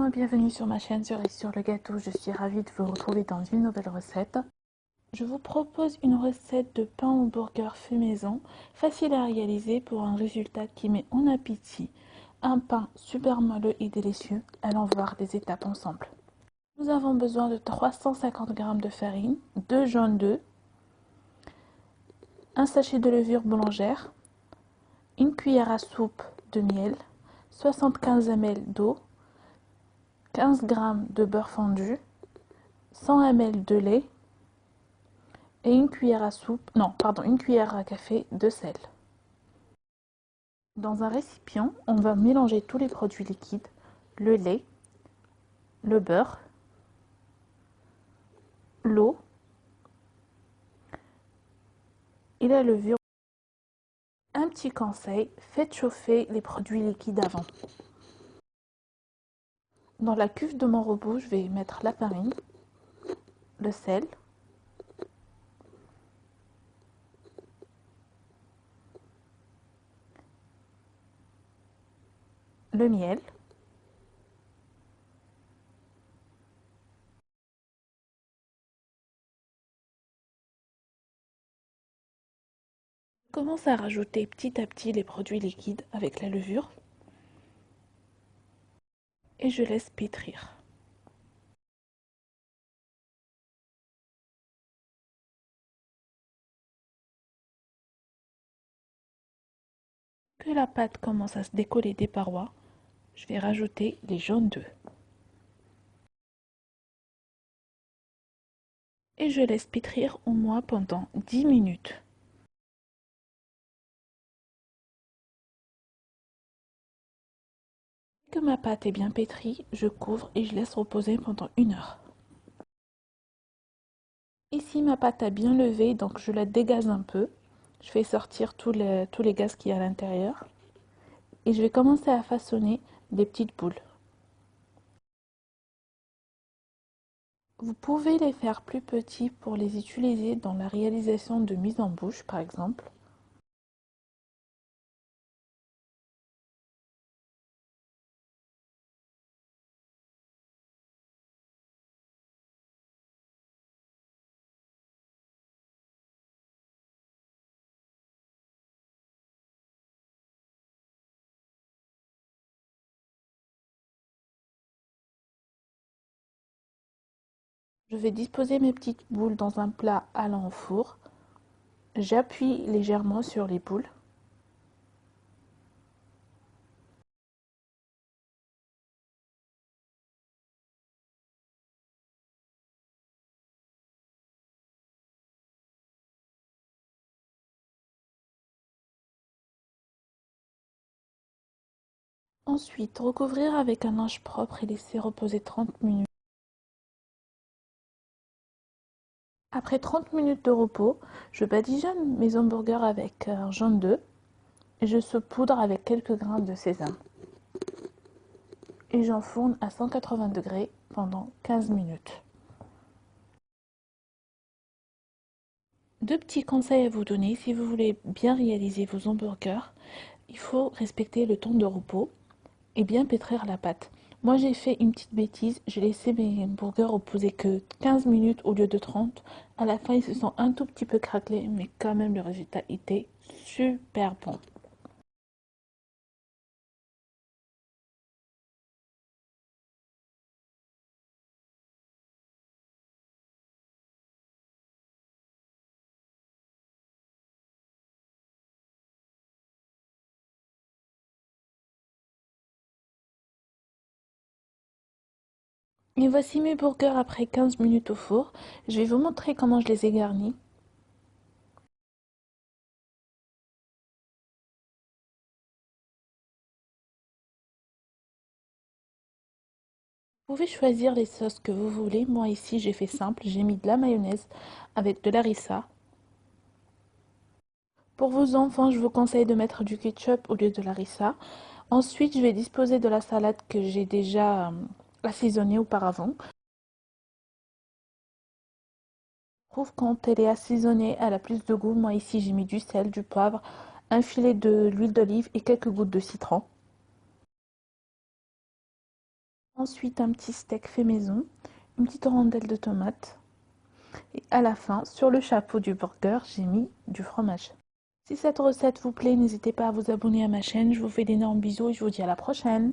monde, bienvenue sur ma chaîne Cerise sur le gâteau. Je suis ravie de vous retrouver dans une nouvelle recette. Je vous propose une recette de pain au burger fait maison, facile à réaliser pour un résultat qui met en appétit. Un pain super moelleux et délicieux. Allons voir les étapes ensemble. Nous avons besoin de 350 g de farine, 2 jaunes d'œufs, un sachet de levure boulangère, une cuillère à soupe de miel, 75 ml d'eau, 15 g de beurre fondu, 100 ml de lait et une cuillère à café de sel. Dans un récipient, on va mélanger tous les produits liquides, le lait, le beurre, l'eau et la levure. Un petit conseil, faites chauffer les produits liquides avant. Dans la cuve de mon robot, je vais mettre la farine, le sel, le miel, je commence à rajouter petit à petit les produits liquides avec la levure et je laisse pétrir. Que la pâte commence à se décoller des parois, je vais rajouter les jaunes d'œufs. Et je laisse pétrir au moins pendant 10 minutes. Dès que ma pâte est bien pétrie, je couvre et je laisse reposer pendant 1 heure. Ici, ma pâte a bien levé, donc je la dégaze un peu. Je fais sortir tous les gaz qu'il y a à l'intérieur. Et je vais commencer à façonner des petites boules. Vous pouvez les faire plus petits pour les utiliser dans la réalisation de mise en bouche, par exemple. Je vais disposer mes petites boules dans un plat allant au four. J'appuie légèrement sur les boules. Ensuite, recouvrir avec un linge propre et laisser reposer 30 minutes. Après 30 minutes de repos, je badigeonne mes hamburgers avec un jaune d'œuf et je saupoudre avec quelques grains de sésame. Et j'enfourne à 180 degrés pendant 15 minutes. Deux petits conseils à vous donner si vous voulez bien réaliser vos hamburgers. Il faut respecter le temps de repos et bien pétrir la pâte. Moi j'ai fait une petite bêtise, j'ai laissé mes hamburgers reposer que 15 minutes au lieu de 30. À la fin ils se sont un tout petit peu craquelés, mais quand même le résultat était super bon. Et voici mes burgers après 15 minutes au four. Je vais vous montrer comment je les ai garnis. Vous pouvez choisir les sauces que vous voulez. Moi ici j'ai fait simple, j'ai mis de la mayonnaise avec de la harissa. Pour vos enfants, je vous conseille de mettre du ketchup au lieu de la harissa. Ensuite, je vais disposer de la salade que j'ai déjà assaisonnée auparavant. Je trouve quand elle est assaisonnée, elle a plus de goût. Moi ici j'ai mis du sel, du poivre, un filet de l'huile d'olive et quelques gouttes de citron. Ensuite, un petit steak fait maison, une petite rondelle de tomate. Et à la fin, sur le chapeau du burger, j'ai mis du fromage. Si cette recette vous plaît, n'hésitez pas à vous abonner à ma chaîne. Je vous fais d'énormes bisous et je vous dis à la prochaine.